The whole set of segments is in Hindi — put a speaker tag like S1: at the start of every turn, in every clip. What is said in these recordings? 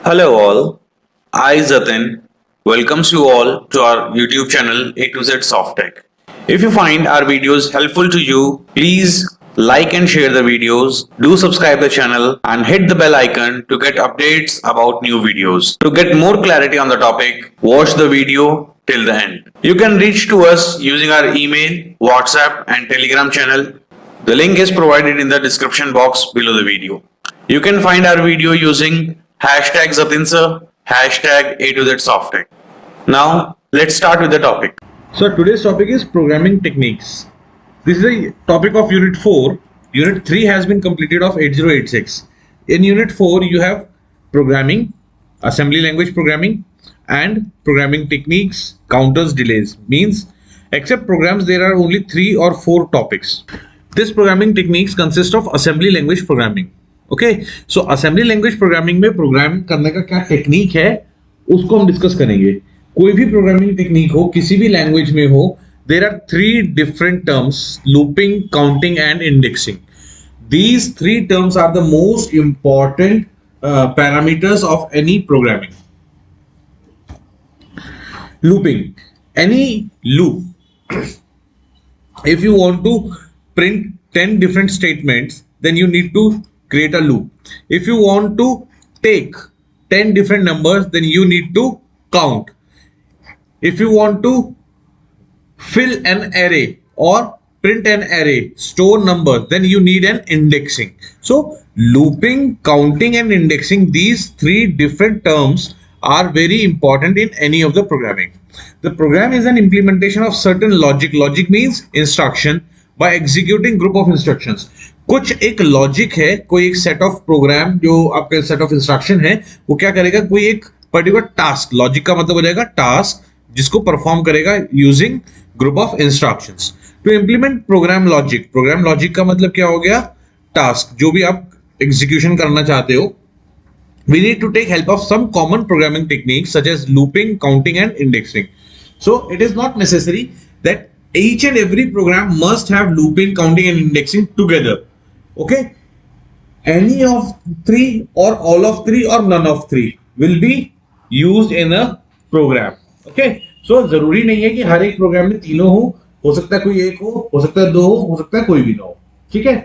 S1: Hello all, I Zatin welcomes you all to our YouTube channel A to Z Soft Tech. If you find our videos helpful to you, please like and share the videos, do subscribe the channel and hit the bell icon to get updates about new videos. To get more clarity on the topic, watch the video till the end. You can reach to us using our email, WhatsApp and Telegram channel. The link is provided in the description box below the video. You can find our video using hashtag Zatinsa, hashtag A to Z Softech. Now, let's start with the topic.
S2: So today's topic is programming techniques. This is a topic of Unit 4. Unit 3 has been completed of 8086. In Unit 4 you have programming, assembly language programming and programming techniques, counters, delays. Means except programs there are only 3 or 4 topics. This programming techniques consist of assembly language programming. Okay, so assembly language programming में प्रोग्राम करने का क्या टेक्निक है उसको हम डिस्कस करेंगे. कोई भी प्रोग्रामिंग टेक्निक हो किसी भी लैंग्वेज में हो, there are 3 different terms: looping, counting and indexing. These 3 terms are the most important parameters of any programming. Looping, any loop. If you want to print 10 different statements, then you need to create a loop. If you want to take 10 different numbers, then you need to count. If you want to fill an array or print an array, store numbers, then you need an indexing. So looping, counting and indexing, these 3 different terms are very important in any of the programming. The program is an implementation of certain logic. Logic means instruction by executing group of instructions. कुछ एक लॉजिक है, कोई एक सेट ऑफ प्रोग्राम जो आपका सेट ऑफ इंस्ट्रक्शन है वो क्या करेगा, कोई एक पर्टिकुलर टास्क. लॉजिक का मतलब हो जाएगा टास्क जिसको परफॉर्म करेगा using group of instructions. To implement program logic, program logic का मतलब क्या हो गया, टास्क जो भी आप एग्जीक्यूशन करना चाहते हो. We need to take help of some common programming techniques such as looping, counting and indexing. So it is not necessary that each and every program must have looping, counting and indexing together. Okay, any of 3 or all of 3 or none of 3 will be used in a program. Okay, so जरूरी नहीं है कि हर एक प्रोग्राम में तीनों हो सकता है कोई एक हो सकता है 2 हो सकता है कोई भी ना हो. ठीक है,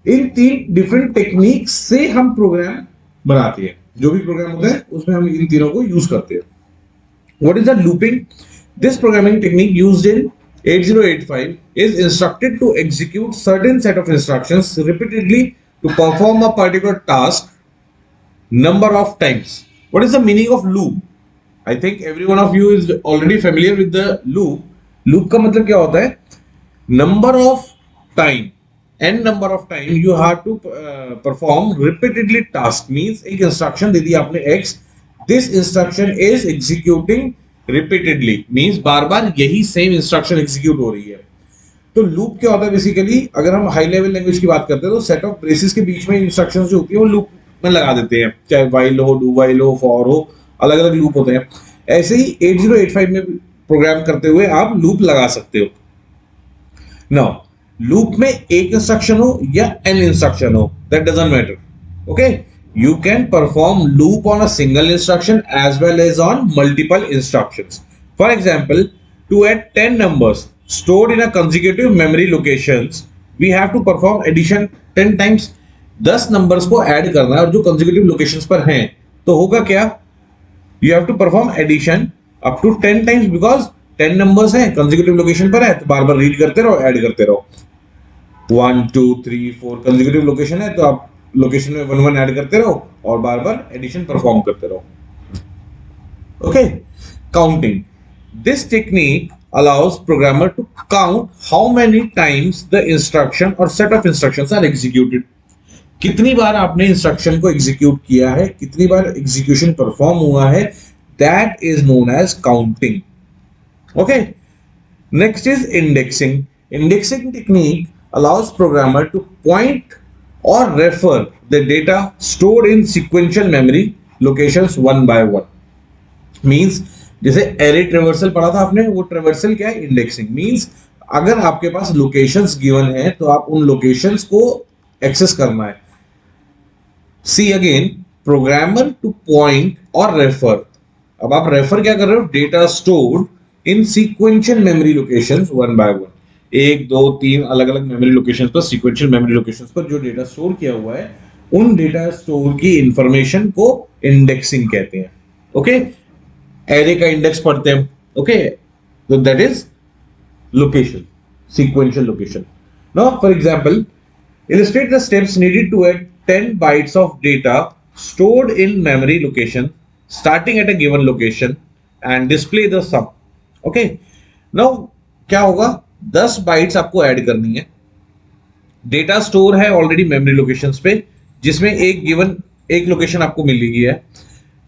S2: इन 3 डिफरेंट टेक्निक्स से हम प्रोग्राम बनाते हैं. जो भी प्रोग्राम होता है उसमें हम इन तीनों को यूज करते हैं. What is the looping? This programming technique used in 8085 is instructed to execute certain set of instructions repeatedly to perform a particular task number of times. What is the meaning of loop? I think every one of you is already familiar with the loop. Loop का मतलब क्या होता है, number of time, n number of time you have to perform repeatedly task. Means एक instruction दे दी आपने x, this instruction is executing repeatedly, means बार बार यही same instruction execute हो रही है. तो loop क्या होता है बेसिकली, अगर हम हाई लेवल लैंग्वेज की बात करते हैं तो सेट ऑफ ब्रेसेस के बीच में इंस्ट्रक्शंस जो होती है वो लूप में लगा देते हैं, चाहे while हो, do while हो, for हो, अलग अलग लूप होते हैं. ऐसे ही 8085 में प्रोग्राम करते हुए आप लूप लगा सकते हो. नाउ लूप में एक इंस्ट्रक्शन हो या n इंस्ट्रक्शन हो, that doesn't matter. Okay, you can perform loop on a single instruction as well as on multiple instructions. For example, to add 10 numbers stored in a consecutive memory locations, we have to perform addition 10 times. 10 numbers को ऐड करना है और जो consecutive locations पर हैं, तो होगा क्या, you have to perform addition up to 10 times because 10 numbers हैं, consecutive location पर है, तो बार बार रीड करते रहो, ऐड करते रहो. 1 2 3 4 consecutive location है तो आप लोकेशन में 1 1 ऐड करते रहो और बार बार एडिशन परफॉर्म करते रहो. Okay, counting. This technique allows programmer to count how many times the instruction or set of instructions are executed. कितनी बार आपने इंस्ट्रक्शन को एग्जीक्यूट किया है, कितनी बार एग्जीक्यूशन परफॉर्म हुआ है, that is known as counting. Okay, next is indexing. Indexing technique allows programmer to point or refer the data stored in sequential memory locations one by one. Means जैसे array traversal पढ़ा था आपने, वो traversal क्या है, indexing. Means अगर आपके पास locations given है तो आप उन locations को access करना है. See again, programmer two point और रेफर। अब आप रेफर क्या कर रहे हो, data stored in sequential memory locations one by one, एक दो तीन अलग अलग मेमोरी लोकेशंस पर, सीक्वेंशियल मेमोरी लोकेशंस पर जो डेटा स्टोर किया हुआ है, उन डेटा स्टोर की इंफॉर्मेशन को इंडेक्सिंग कहते हैं। ओके, एरे का इंडेक्स पढ़ते हैं। ओके, तो that is location, sequential location. Now, for example, illustrate the steps needed to add 10 bytes of data stored in memory location starting at a given location and display the sum. Okay. Now, क्या होगा, 10 bytes आपको ऐड करनी है, डेटा स्टोर है ऑलरेडी मेमोरी लोकेशंस पे, जिसमें एक गिवन एक लोकेशन आपको मिल गई है,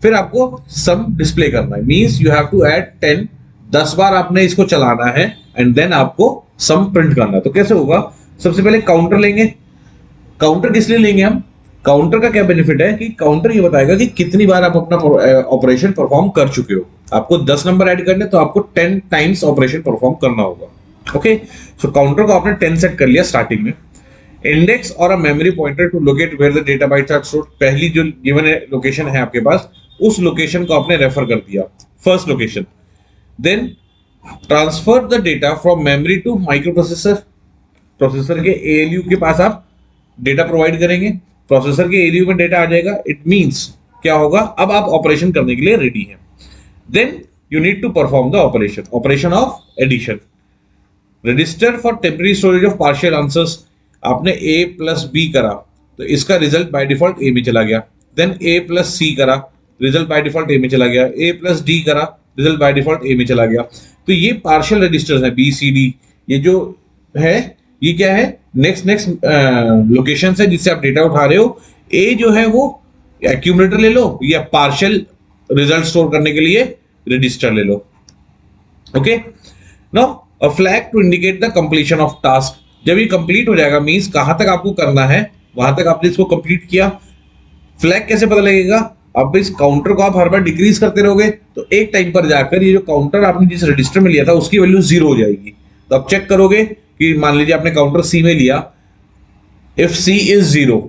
S2: फिर आपको सम डिस्प्ले करना है, means you have to add 10, 10 बार आपने इसको चलाना है एंड देन आपको सम प्रिंट करना है। तो कैसे होगा, सबसे पहले काउंटर लेंगे। काउंटर किस लिए लेंगे हम, काउंटर का क्या बेनिफिट है कि काउंटर ये बताएगा कि कितनी बार आप अपना ऑपरेशन परफॉर्म कर चुके हो। आपको 10 नंबर ऐड करने तो आपको 10 टाइम्स ऑपरेशन परफॉर्म करना होगा। ओके, सो काउंटर को आपने 10 सेट कर लिया स्टार्टिंग में। इंडेक्स और a memory pointer to locate where the data bytes are stored, पहली जो गिवन लोकेशन है आपके पास, उस लोकेशन को आपने रेफर कर दिया, first location. Then transfer the data from memory to microprocessor, processor के एएलयू के पास आप डेटा प्रोवाइड करेंगे, प्रोसेसर के एएलयू में डेटा आ जाएगा। इट मींस क्या होगा, अब आप ऑपरेशन करने के लिए रेडी हैं। Then you need to perform the operation of addition. Register for temporary storage of partial answers, आपने a प्लस बी करा तो इसका रिजल्ट बाय डिफॉल्ट a में चला गया। देन a प्लस सी करा, रिजल्ट बाय डिफॉल्ट a में चला गया। a प्लस डी करा, रिजल्ट बाय डिफॉल्ट a में चला गया। तो ये पार्शियल रजिस्टर्स हैं, बी सी डी, ये जो है ये क्या है, नेक्स्ट लोकेशन है जिससे आप डेटा उठा रहे हो। a जो है वो एक्यूमुलेटर ले लो, या पार्शियल रिजल्ट स्टोर करने के लिए रजिस्टर ले लो। Okay, now a flag to indicate the completion of task, जब ये कंप्लीट हो जाएगा मींस कहां तक आपको करना है वहां तक आपने इसको कंप्लीट किया। फ्लैग कैसे पता लगेगा, अब इस काउंटर को आप हर बार डिक्रीज करते रहोगे तो एक टाइम पर जाकर ये जो काउंटर आपने जिस रजिस्टर में लिया था उसकी वैल्यू 0 हो जाएगी। तो आप चेक करोगे कि मान लीजिए आपने काउंटर सी में लिया, if C is 0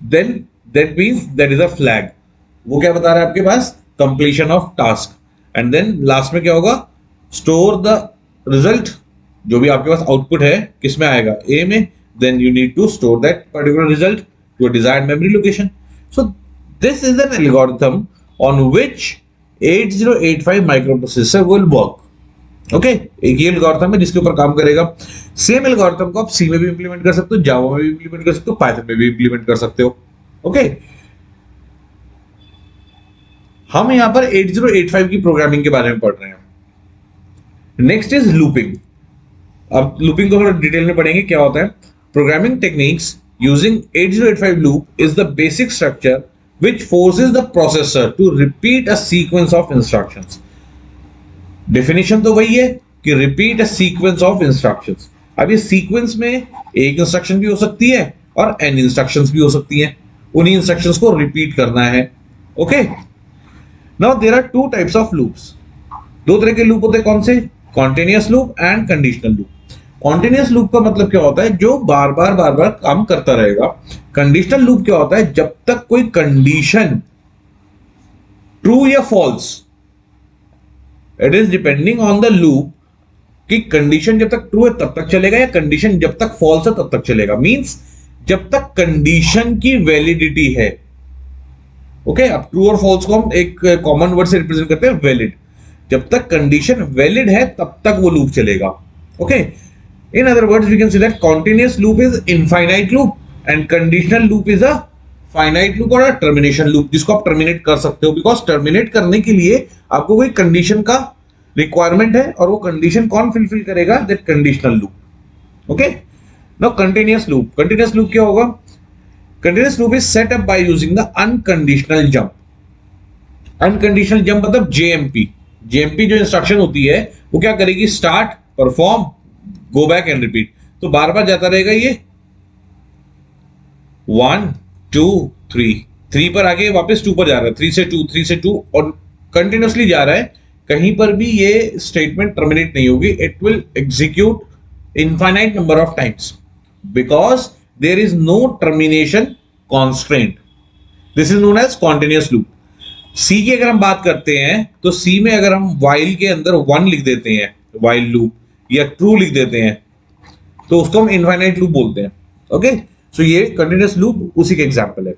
S2: then that means that is a flag. वो क्या बता रहा है आपके पास, completion of task. And then last में क्या होगा, स्टोर द रिजल्ट, जो भी आपके पास आउटपुट है किस में आएगा, ए में। Then you need to store that particular result to a desired memory location. So this is an algorithm on which 8085 microprocessor will work. Okay, एक ही एल्गोरिथम है जिसके ऊपर काम करेगा। सेम एल्गोरिथम को आप सी में भी इंप्लीमेंट कर सकते हो, जावा में भी इंप्लीमेंट कर सकते हो, पाइथन में भी इंप्लीमेंट कर सकते हो। ओके, हम यहां पर 8085 की प्रोग्रामिंग के बारे में पढ़ रहे हैं। Next is looping. अब लूपिंग को थोड़ा डिटेल में पढ़ेंगे क्या होता है। Programming techniques using 8085 loop is the basic structure which forces the processor to repeat a sequence of instructions. Definition तो वही है कि repeat a sequence of instructions. अब ये सीक्वेंस में एक इंस्ट्रक्शन भी हो सकती है और एन इंस्ट्रक्शंस भी हो सकती हैं, उन्हीं इंस्ट्रक्शंस को रिपीट करना है। Okay, now there are two types of loops. दो तरह के लूप होते हैं, कौन से, continuous loop and conditional loop. Continuous loop का मतलब क्या होता है, जो बार बार काम करता रहेगा। कंडीशनल लूप क्या होता है, जब तक कोई कंडीशन ट्रू या false, it is depending on the loop कि कंडीशन जब तक ट्रू है तब तक चलेगा या कंडीशन जब तक फॉल्स है तब तक चलेगा। मींस जब तक कंडीशन की वैलिडिटी है। ओके, अब ट्रू और फॉल्स को हम एक कॉमन वर्ड से रिप्रेजेंट करते हैं, वैलिड। जब तक कंडीशन वैलिड है तब तक वो लूप चलेगा। Okay, in other words we can say that continuous loop is infinite loop and conditional loop is a finite loop और अ टर्मिनेशन लूप, जिसको आप टर्मिनेट कर सकते हो। बिकॉज टर्मिनेट करने के लिए आपको कोई कंडीशन का रिक्वायरमेंट है और वो कंडीशन कौन फुलफिल करेगा, that conditional loop. Okay, now continuous loop. Continuous loop क्या होगा, continuous loop is set up by using the unconditional jump. Unconditional jump मतलब जेएमपी। जेएमपी जो इंस्ट्रक्शन होती है वो क्या करेगी, start, perform, go back and repeat. तो बार बार जाता रहेगा ये 1 2 3, 3 पर आगे वापस 2 पर जा रहा है, 3 से 2, 3 से 2 और कंटिन्यूअसली जा रहा है। कहीं पर भी ये स्टेटमेंट टर्मिनेट नहीं होगी। It will execute infinite number of times because there is no termination constraint. This is known as continuous loop. C की अगर हम बात करते हैं तो सी में अगर हम वाइल के अंदर 1 लिख देते हैं, वाइल लूप, या ट्रू लिख देते हैं, तो उसको हम इनफाइनाइट लूप बोलते हैं। ओके, सो ये कंटिन्यूअस लूप उसी के एग्जांपल है।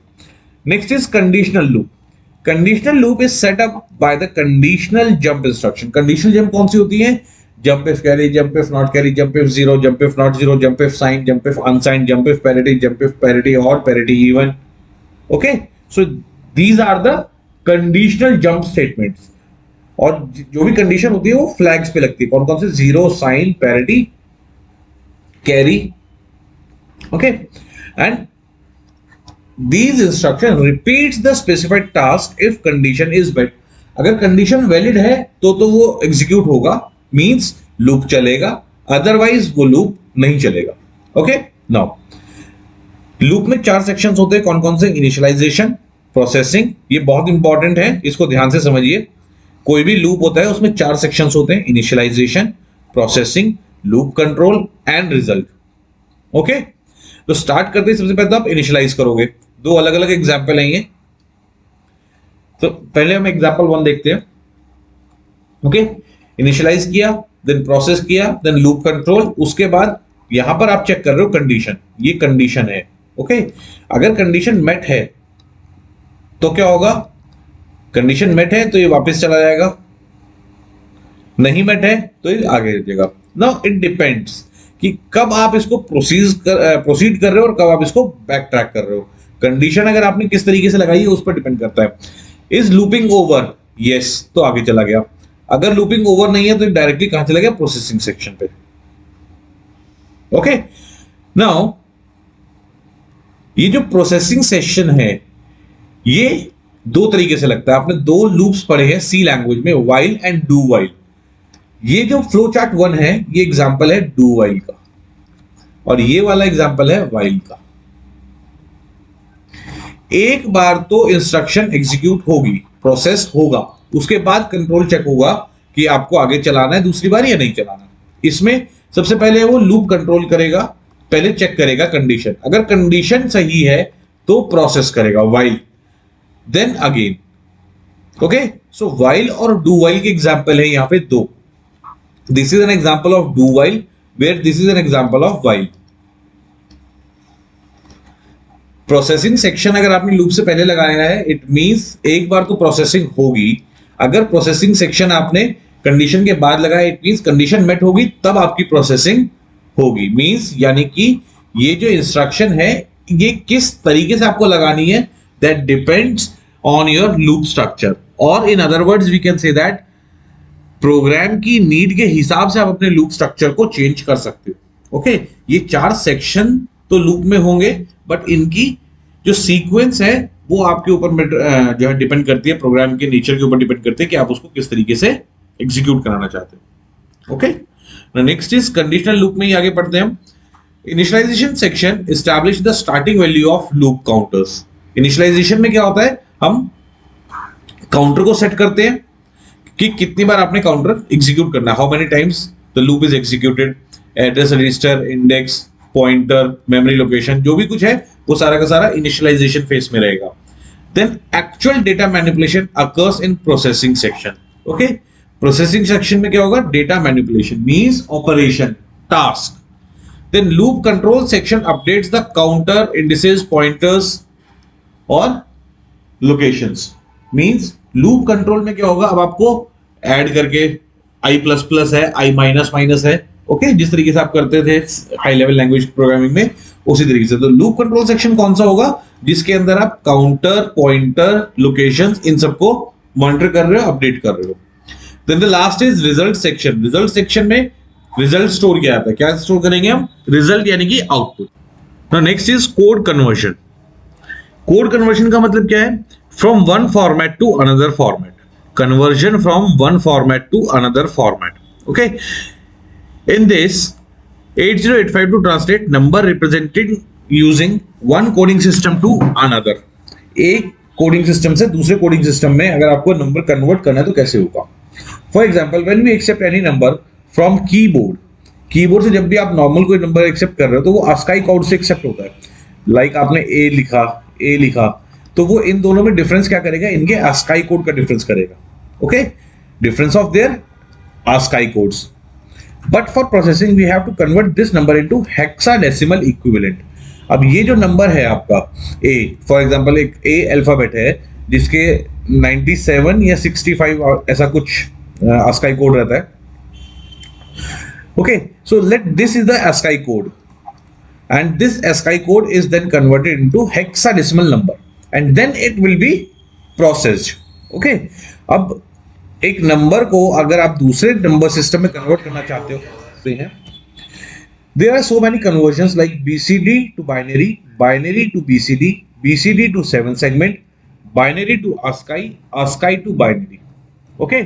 S2: Next is conditional loop. Conditional loop is set up by the conditional jump instruction. Conditional jump कौन सी होती है? Jump if carry, jump if not carry, jump if zero, jump if not zero, jump if sign, jump if unsign, jump if parity, jump if parity और parity even. Okay, so these are the conditional jump statements. और जो भी कंडीशन होती है वो फ्लैग्स पे लगती है। कौन कौन से? Zero, sign, parity, carry. Okay, and these instruction repeats the specified task if condition is met। अगर कंडीशन वैलिड है तो वो एग्जीक्यूट होगा, मींस लूप चलेगा, अदरवाइज वो लूप नहीं चलेगा। ओके, नाउ लूप में 4 सेक्शंस होते हैं। कौन कौन से? इनिशियलाइजेशन, प्रोसेसिंग, ये बहुत इंपॉर्टेंट है, इसको ध्यान से समझिए। कोई भी लूप होता है उसमें 4 सेक्शंस होते हैं, initialization, processing, loop control and result. Okay, तो स्टार्ट करते ही सबसे पहले तो आप इनिशियलाइज करोगे। 2 अलग अलग एग्जाम्पल हैं ये। तो पहले हम एग्जाम्पल 1 देखते हैं। ओके, इनिशियलाइज किया, देन प्रोसेस किया, देन लूप कंट्रोल। उसके बाद यहां पर आप चेक कर रहे हो कंडीशन, ये कंडीशन है। ओके, अगर कंडीशन मेट है तो क्या होगा? कंडीशन मेट है तो ये वापस चला जाएगा, नहीं मेट है तो ये आगे जाएगा। नाउ इट डिपेंड्स कि कब आप इसको प्रोसीड कर रहे हो और कब आप इसको बैक ट्रैक कर रहे हो। कंडीशन अगर आपने किस तरीके से लगाई है उस पर डिपेंड करता है। Is looping over? यस, तो आगे चला गया। अगर लूपिंग ओवर नहीं है तो डायरेक्टली कहां चला गया? प्रोसेसिंग सेक्शन पे। ओके, नाउ ये जो प्रोसेसिंग सेक्शन है ये 2 तरीके से लगता है। आपने 2 लूप्स पढ़े हैं सी लैंग्वेज में, वाइल एंड डू वाइल। ये जो फ्लो चार्ट 1 है ये एग्जांपल है डू वाइल का, और ये वाला एग्जांपल है वाइल का। एक बार तो इंस्ट्रक्शन एग्जीक्यूट होगी, प्रोसेस होगा, उसके बाद कंट्रोल चेक होगा कि आपको आगे चलाना है दूसरी बार या नहीं चलाना। इसमें सबसे पहले वो लूप कंट्रोल करेगा, पहले चेक करेगा कंडीशन। अगर कंडीशन सही है तो प्रोसेस करेगा while, then again. Okay, so while और डू वाइल के एग्जांपल है यहां पे 2। This is an example of do while, where this is an example of while। Processing section अगर आपने लूप से पहले लगाया है, इट मींस एक बार तो प्रोसेसिंग होगी। अगर प्रोसेसिंग सेक्शन आपने कंडीशन के बाद लगाया, इट मींस कंडीशन मेट होगी तब आपकी प्रोसेसिंग होगी। मींस यानी कि ये जो इंस्ट्रक्शन है ये किस तरीके से आपको लगानी है, that depends on your loop structure. और in other words we can say that program की नीड के हिसाब से आप अपने लूप स्ट्रक्चर को चेंज कर सकते हो। ओके, ये 4 सेक्शन तो लूप में होंगे, बट इनकी जो सीक्वेंस है वो आपके ऊपर जो है डिपेंड करती है, प्रोग्राम के नेचर के ऊपर डिपेंड करती है कि आप उसको किस तरीके से एग्जीक्यूट कराना चाहते हो। Okay, next is conditional loop में ही आगे पढ़ते हैं हम। Initialization section establish the starting value of loop counters. Initialization में क्या होता है? हम काउंटर को सेट करते हैं कि कितनी बार आपने काउंटर एग्जीक्यूट करना है, how many times the loop is executed. Address register, index, pointer, memory location, जो भी कुछ है वो सारा का सारा इनिशियलाइजेशन फेज में रहेगा। Then actual data manipulation occurs in processing section. Okay, processing section में क्या होगा? Data manipulation means operation, task. Then loop control section updates the counter, indices, pointers और लोकेशंस। मींस लूप कंट्रोल में क्या होगा? अब आपको ऐड करके i++ है, i-, है। ओके, जिस तरीके से आप करते थे हाई लेवल लैंग्वेज प्रोग्रामिंग में, उसी तरीके से। तो लूप कंट्रोल सेक्शन कौन सा होगा? जिसके अंदर आप काउंटर, पॉइंटर, लोकेशंस, इन सबको मॉनिटर कर रहे हो, अपडेट कर रहे हो। Then the last is result section. Result section में रिजल्ट स्टोर किया जाता है। क्या स्टोर करेंगे हम? रिजल्ट यानी कि output. Now next is code conversion. Code conversion का मतलब क्या है? From one format to another format. Conversion from one format to another format. Okay, in this 8085 to translate number represented using one coding system to another। एक कोडिंग सिस्टम से दूसरे कोडिंग सिस्टम में अगर आपको नंबर कन्वर्ट करना है तो कैसे होगा? For example, when we accept any number from keyboard, keyboard से जब भी आप नॉर्मल कोई नंबर एक्सेप्ट कर रहे हो तो वो ASCII कोड से एक्सेप्ट होता है। लाइक आपने ए लिखा, तो वो इन दोनों में डिफरेंस क्या करेगा, इनके ASCII कोड का डिफरेंस करेगा. Okay, difference of their ASCII codes. But for processing we have to convert this number into hexadecimal equivalent. अब ये जो नंबर है आपका ए, फॉर एग्जांपल एक ए अल्फाबेट है जिसके 97 या 65 ऐसा कुछ ASCII कोड रहता है. Okay, so let this is the ASCII code and this ASCII code is then converted into hexadecimal number and then it will be processed. Okay, अब एक नंबर को अगर आप दूसरे नंबर सिस्टम में कन्वर्ट करना चाहते हो तो हैं there are so many conversions like BCD to binary, binary to BCD, BCD to 7 segment, binary to ASCII, ASCII to binary. Okay,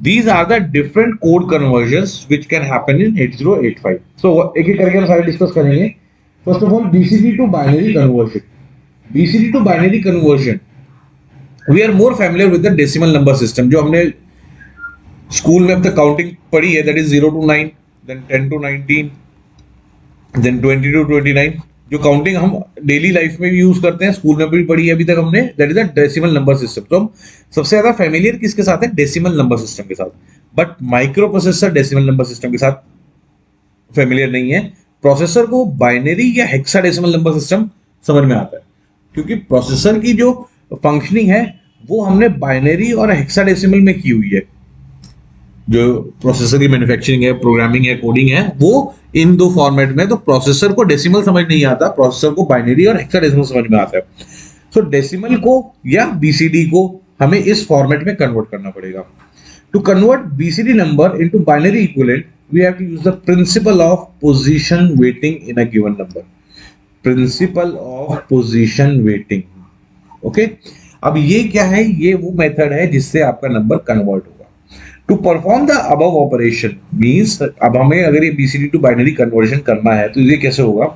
S2: these are the different code conversions which can happen in 8085. So एक एक करके हम सारे डिस्कस करेंगे. First of all, BCD to binary conversion. BCD to binary conversion. We are more familiar with the decimal number system. जो हमने स्कूल में अब तक काउंटिंग पढ़ी है, that is 0 to 9, then 10 to 19, then 20 to 29. जो काउंटिंग हम डेली लाइफ में भी यूज करते हैं, स्कूल में भी पढ़ी है अभी तक हमने, that is a decimal number system. तो हम सबसे ज्यादा फेमिलियर किसके साथ है, डेसिमल नंबर सिस्टम के साथ. But micro processor decimal number system के साथ फेमिलियर नहीं है. प्रोसेसर को बाइनरी या हेक्साडेसिमल नंबर सिस्टम समझ में आता है, क्योंकि प्रोसेसर की जो फंक्शनिंग है वो हमने बाइनरी और हेक्साडेसिमल में की हुई है. जो प्रोसेसर की मैन्युफैक्चरिंग है, प्रोग्रामिंग है, कोडिंग है, वो इन दो फॉर्मेट में. तो प्रोसेसर को डेसिमल समझ नहीं आता, प्रोसेसर को बाइनरी और हेक्साडेसिमल समझ में आता है. सो डेसिमल को या बीसीडी को हमें इस फॉर्मेट में कन्वर्ट करना पड़ेगा. To convert BCD number into binary equivalent we have to use the principle of position weighting in a given number. Principle of position weighting. Okay, अब ये क्या है, ये वो मेथड है जिससे आपका नंबर कन्वर्ट होगा. To perform the above operation means, अब हमें अगर ये BCD to binary conversion करना है तो ये कैसे होगा.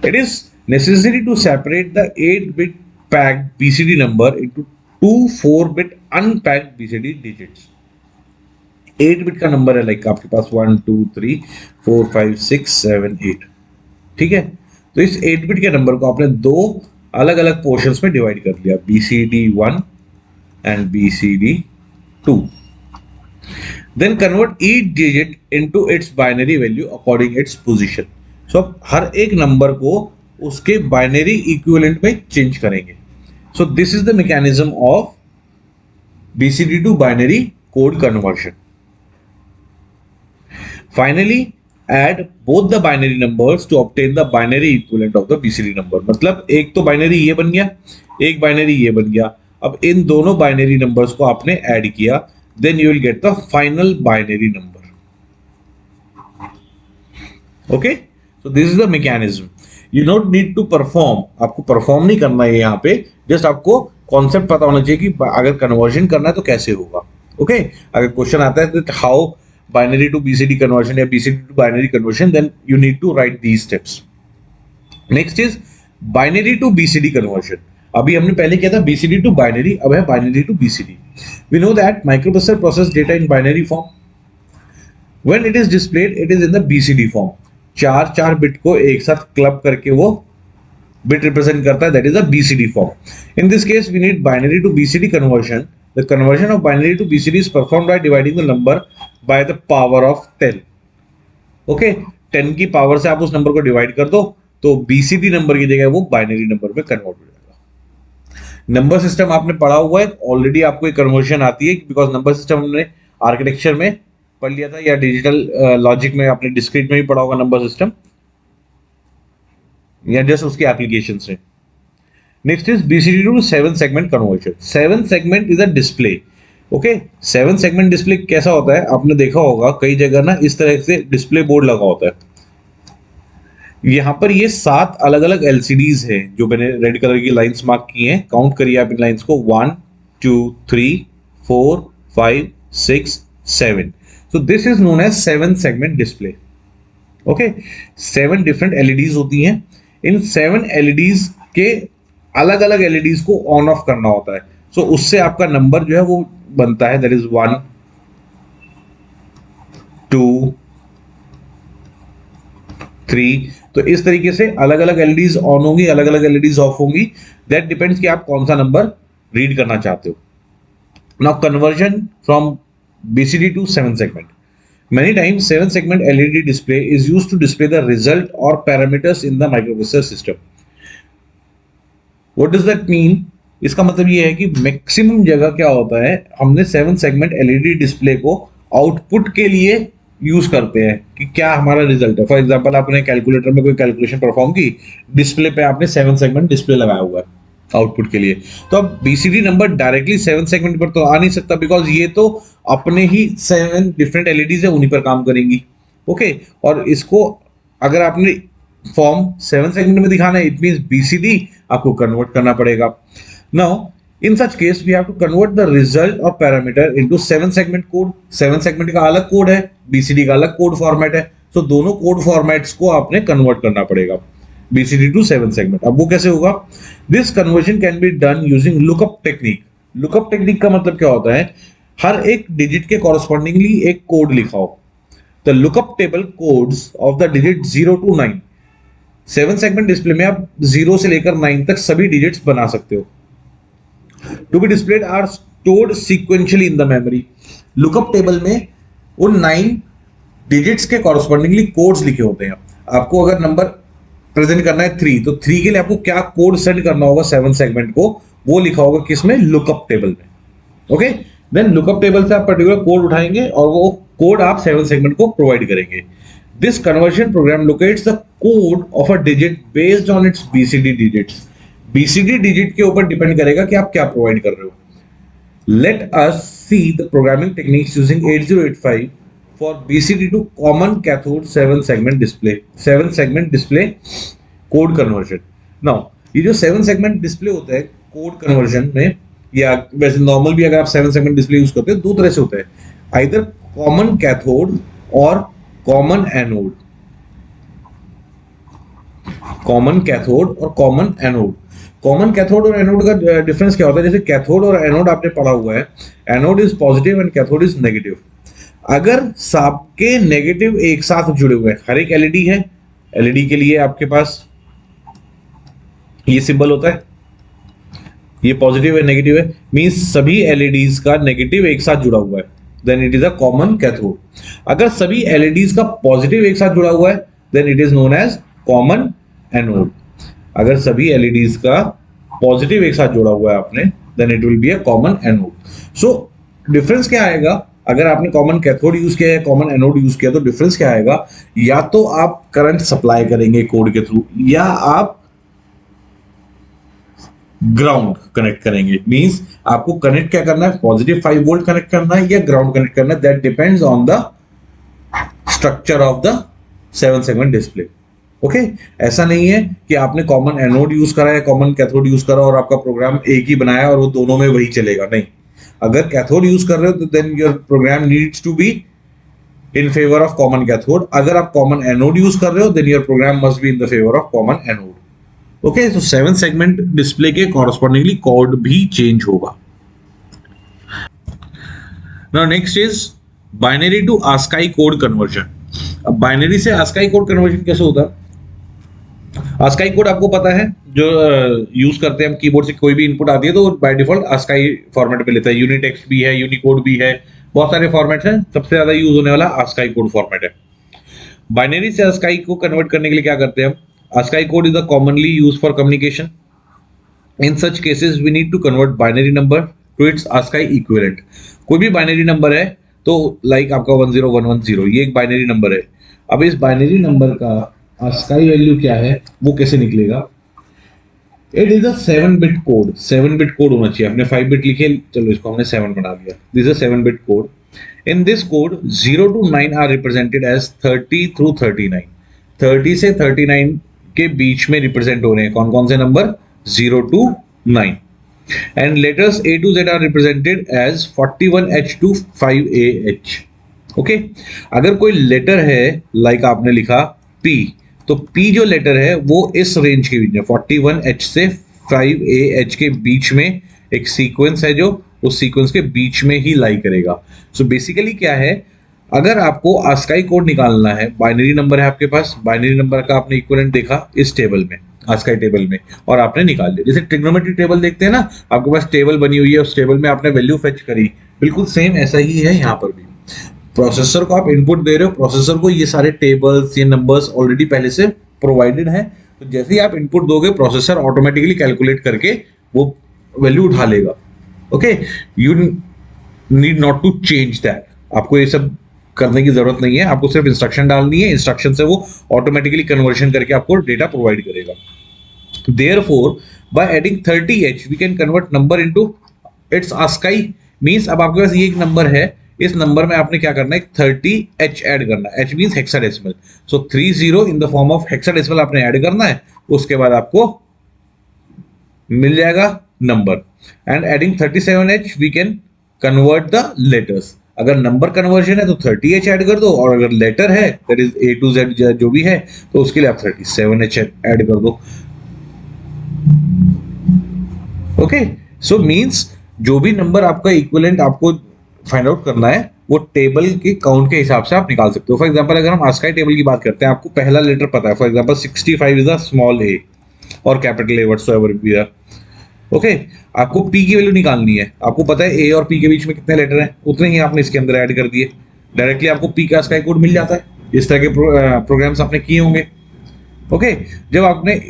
S2: It is necessary to separate the 8-bit packed BCD number into two 4-bit unpacked BCD digits. 8 bit का नंबर है, लाइक आपके पास 1 2 3 4 5 6 7 8. ठीक है, तो इस 8 बिट के नंबर को आपने दो अलग अलग पोर्शंस में डिवाइड कर लिया, BCD1 and BCD2. Then convert each digit into its binary value according its position. So अब हर एक नंबर को उसके बाइनरी इक्विवेलेंट में चेंज करेंगे. So this is the mechanism of BCD to binary code conversion. Finally, add both the binary numbers to obtain the binary equivalent of the BCD number. मतलब एक तो बाइनरी ये बन गया, एक बाइनरी ये बन गया. अब इन दोनों बाइनरी नंबर्स को आपने ऐड किया, then you will get the final binary number. Okay, so this is the mechanism. You don't need to perform. आपको परफॉर्म नहीं करना है यहाँ पे, जस्ट आपको कॉन्सेप्ट पता होना चाहिए कि अगर कन्वर्जन करना है तो कैसे होगा. ओके, अगर क्वेश्चन आता है तो how binary to BCD conversion या BCD to binary conversion, then you need to write these steps. Next is binary to BCD conversion. अभी हमने पहले किया था BCD to binary, अब है binary to BCD. We know that microprocessor process data in binary form. When it is displayed, it is in the BCD form. चार बिट को एक साथ क्लब करके वो बिट रिप्रेजेंट करता है, that is a BCD form. In this case, we need binary to BCD conversion. The conversion of binary to BCD is performed by dividing the number by the power of 10. Okay, 10 की पावर से आप उस नंबर को डिवाइड कर दो तो BCD नंबर की जगह वो बाइनरी नंबर में कन्वर्ट हो जाएगा. नंबर सिस्टम आपने पढ़ा हुआ है ऑलरेडी, आपको एक कन्वर्शन आती है बिकॉज नंबर सिस्टम हमने आर्किटेक्चर में पढ़ लिया था या डिजिटल लॉजिक में आपने डिस्क्रीट में भी पढ़ा होगा नंबर सिस्टम, या जस्ट उसकी एप्लीकेशन से. Next is BCD to 7 segment conversion. 7 segment is a display. Okay, 7 segment display कैसा होता है, आपने देखा होगा कई जगह ना इस तरह से डिस्प्ले बोर्ड लगा होता है. यहाँ पर ये 7 अलग अलग LCDs हैं जो मैंने रेड कलर की लाइंस मार्क की हैं. काउंट करिए आप इन लाइंस को, 1 2 3 4 5 6 7. So this is known as 7 segment display. Okay, 7 different LEDs होती हैं. इन 7 LEDs के अलग अलग LEDs को ऑन ऑफ करना होता है. सो उससे आपका नंबर जो है वो बनता है, दैट इज 1 2 3. तो इस तरीके से अलग अलग एलईडीज ऑन होंगी, अलग अलग एलईडीज ऑफ होंगी। दैट डिपेंड्स कि आप कौन सा नंबर रीड करना चाहते हो। Now conversion from BCD to 7 segment. Many times 7 segment LED display is used to display the result or parameters in the microprocessor system. What does that mean? इसका मतलब ये है कि मैक्सिमम जगह क्या होता है, हमने 7 सेगमेंट एलईडी डिस्प्ले को आउटपुट के लिए यूज करते हैं कि क्या हमारा रिजल्ट है। फॉर एग्जांपल आपने कैलकुलेटर में कोई कैलकुलेशन परफॉर्म की, डिस्प्ले पे आपने 7 सेगमेंट डिस्प्ले लगाया हुआ है आउटपुट के लिए। तो अब BCD नंबर डायरेक्टली 7 सेगमेंट पर तो आ नहीं सकता, बिकॉज ये तो अपने ही 7 डिफरेंट एलईडीज है, उन्हीं पर काम करेंगी। ओके, और इसको अगर आपने फॉर्म 7 सेगमेंट में दिखाना है, इट मींस BCD आपको कन्वर्ट करना पड़ेगा। Now in such case we have to convert the result और parameter into 7 segment code. 7 segment का अलग कोड है, BCD का अलग कोड फॉर्मेट है, तो दोनों कोड फॉर्मेट्स को आपने कन्वर्ट करना पड़ेगा BCD टू 7 सेगमेंट। अब वो कैसे होगा? This conversion can be done using lookup technique. Lookup technique का मतलब क्या होता है, हर एक डिजिट के कॉरस्पॉन्डिंगली एक कोड लिखा हो। The lookup table codes of the digit 0 to 9। 7 segment display में आप 0 से लेकर 9 तक सभी डिजिट्स बना सकते हो। To be displayed are stored sequentially in the memory. Lookup table में उन 9 डिजिट्स के कॉरस्पॉन्डिंगली कोड्स लिखे होते हैं। आपको अगर नंबर प्रेजेंट करना है 3, तो 3 के लिए आपको क्या कोड सेंड करना होगा 7 सेगमेंट को, वो लिखा होगा किसमें? लुकअप टेबल में। ओके, देन लुकअप टेबल से आप पर्टिकुलर कोड उठाएंगे और वो कोड आप 7 सेगमेंट को प्रोवाइड करेंगे। This conversion program locates the code of a digit based on its BCD digits. BCD digit के ऊपर डिपेंड करेगा कि आप क्या प्रोवाइड कर रहे हो। Let us see the programming techniques using 8085 for BCD to common cathode 7 segment display code conversion। Now ये जो 7 segment display होता है कोड कन्वर्जन में, या वैसे नॉर्मल भी अगर आप 7 segment डिस्प्ले यूज करते हैं, दो तरह से होता है, आइदर कॉमन कैथोड और कॉमन एनोड। कॉमन कैथोड और कॉमन एनोड। कॉमन कैथोड और एनोड का डिफरेंस क्या होता है? जैसे कैथोड और एनोड आपने पढ़ा हुआ है, anode is positive and cathode is negative. अगर सबके नेगेटिव एक साथ जुड़े हुए हैं, हर एक एलईडी है, एलईडी के लिए आपके पास ये सिंबल होता है, ये पॉजिटिव है नेगेटिव है, मींस सभी एलईडीज का नेगेटिव एक साथ जुड़ा हुआ है, then it is a common cathode. अगर सभी एलईडीज का पॉजिटिव एक साथ जुड़ा हुआ है, then it is known as common anode. अगर सभी एलईडीज का पॉजिटिव एक साथ जुड़ा हुआ है आपने, then it will be a common anode. So difference क्या आएगा? अगर आपने कॉमन कैथोड यूज किया है, कॉमन एनोड यूज किया, तो डिफरेंस क्या आएगा? या तो आप करंट सप्लाई करेंगे कोड के थ्रू, या आप ग्राउंड कनेक्ट करेंगे। मींस आपको कनेक्ट क्या करना है? पॉजिटिव 5 वोल्ट कनेक्ट करना है या ग्राउंड कनेक्ट करना है, that depends on the structure of the 7 segment display. Okay, ऐसा नहीं है कि आपने कॉमन एनोड यूज करा है, कॉमन कैथोड यूज करा और आपका प्रोग्राम एक ही बनाया और वो दोनों में वही चलेगा, नहीं। अगर कैथोड यूज कर रहे हो तो then your program needs to be in favour of common cathode. अगर आप कॉमन एनोड यूज कर रहे हो, then your program must be in the favour of common anode. Okay, तो 7 सेगमेंट डिस्प्ले के कॉरस्पॉन्डिंगली कोड भी चेंज होगा। Now next is binary to ASCII code conversion. अब बाइनरी से ASCII कोड कन्वर्जन कैसे होता है? ASCII कोड आपको पता है, जो यूज करते हैं हम कीबोर्ड से, कोई भी इनपुट आती है तो बाय डिफॉल्ट ASCII फॉर्मेट पे लेता है। यूनिटेक्स्ट भी है, यूनिकोड भी है, बहुत सारे फॉर्मेट्स हैं। सबसे ज्यादा यूज होने वाला ASCII कोड फॉर्मेट है। बाइनरी से ASCII को कन्वर्ट करने के लिए क्या करते हैं हम? ASCII code is a commonly used for communication. In such cases, we need to convert binary number to its ASCII equivalent. कोई भी बाइनरी नंबर है तो लाइक आपका 10110, ये एक बाइनरी नंबर है। अब इस बाइनरी नंबर का ASCII वैल्यू क्या है, वो कैसे निकलेगा? It is a 7-bit code. 7-bit code होना चाहिए। आपने 5 बिट लिखे, चलो इसको हमने 7 बना दिया। This is a 7-bit code. In this code 0 to 9 are represented as 30 through 39। 30 से 39 के बीच में रिप्रेजेंट हो रहे हैं कौन कौन से नंबर? 0 to 9। And letters A to Z are represented as 41H to 5AH। Okay, अगर कोई लेटर है, लाइक आपने लिखा P, तो P जो लेटर है वो इस रेंज के बीच में 41H से 5AH के बीच में एक सीक्वेंस है जो उस सीक्वेंस के बीच में ही लाई करेगा। सो बेसिकली क्या है, अगर आपको ASCII कोड निकालना है, बाइनरी नंबर है आपके पास, बाइनरी नंबर का आपने इक्विवेलेंट देखा इस टेबल में, ASCII टेबल में, और आपने निकाल लिया। जैसे ट्रिग्नोमेट्री टेबल देखते हैं ना, आपके पास टेबल बनी हुई है, उस टेबल में आपने वैल्यू फेच करी, बिल्कुल सेम ऐसा ही है यहाँ पर भी। प्रोसेसर को आप इनपुट दे रहे हो, प्रोसेसर को ये सारे टेबल्स, ये नंबर्स ऑलरेडी पहले से प्रोवाइडेड हैं, तो जैसे ही आप इनपुट दोगे प्रोसेसर ऑटोमेटिकली कैलकुलेट करके वो वैल्यू उठा लेगा। Okay, you need not to change that, आपको ये सब करने की जरूरत नहीं है, आपको सिर्फ इंस्ट्रक्शन डालनी है, इंस्ट्रक्शन से वो ऑटोमेटिकली कन्वर्शन करके आपको डेटा प्रोवाइड करेगा। Therefore, by adding 30h, we can convert number into its ASCII means अब आपके पास ये एक नंबर है, इस नंबर में आपने क्या करना है, 30h ऐड करना है। h means hexadecimal, so 30 in the form of hexadecimal आपने ऐड करना है, उसके बाद आपको मिल जाएगा number. And adding 37h we can convert the letters. अगर नंबर कन्वर्जन है तो 30h ऐड कर दो, और अगर लेटर है that is A to Z जो भी है, तो उसके लिए आप 37h ऐड कर दो। ओके, सो मींस जो भी नंबर आपका इक्विवेलेंट आपको फाइंड आउट करना है, वो टेबल के काउंट के हिसाब से आप निकाल सकते हो। फॉर एग्जांपल अगर हम ASCII टेबल की बात करते हैं, आपको पहला लेटर पता है, for example 65 is a small a और capital A whatsoever B R. Okay, आपको p की वैल्यू निकालनी है, आपको पता है a और p के बीच में कितने लेटर हैं, उतने ही आपने इसके अंदर ऐड कर दिए, डायरेक्टली आपको p का ASCII कोड मिल जाता है। इस तरह के प्रोग्राम्स आपने किए होंगे। ओके, जब आपने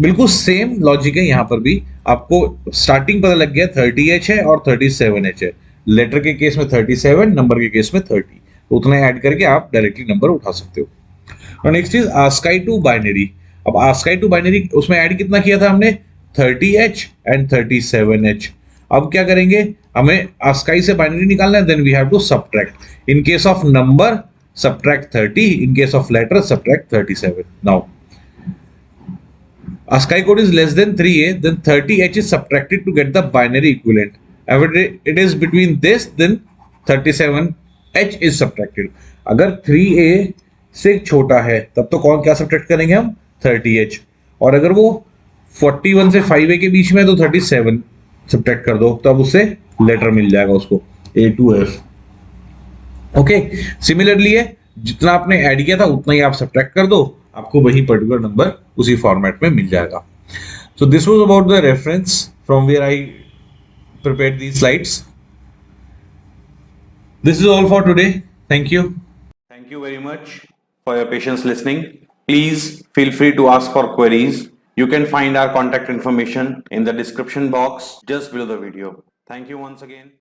S2: बिल्कुल सेम लॉजिक है यहाँ पर भी, आपको स्टार्टिंग पता लग गया 30h है और 37h है, लेटर के केस में 37, नंबर के केस में 30, तो उतना ऐड करके आप डायरेक्टली नंबर उठा सकते हो। और next is ASCII to binary. अब ASCII टू बाइनरी उसमें ऐड कितना किया था हमने, 30h एंड 37h। अब क्या करेंगे, हमें ASCII से बाइनरी निकालना है, then we have to subtract. In case of number subtract 30, in case of letter subtract 37। Now ASCII code is less than 3a, then 30h is subtracted to get the binary equivalent. If it is between this, then 37h is subtracted. अगर 3a से छोटा है तब तो कौन क्या सब्ट्रैक्ट करेंगे हम, 30h, और अगर वो 41 से 5a के बीच में है तो 37 सब्ट्रैक्ट कर दो, तब उससे लेटर मिल जाएगा उसको A to F। Okay, similarly है, जितना आपने ऐड किया था उतना ही आप सब्ट्रैक्ट कर दो, आपको वही पर्टिकुलर नंबर उसी फॉर्मेट में मिल जाएगा। So this was about the reference from where I prepared these slides. This is all for today, thank you.
S1: Thank you very much for your patience listening. Please feel free to ask for queries. You can find our contact information in the description box just below the video. Thank you once again.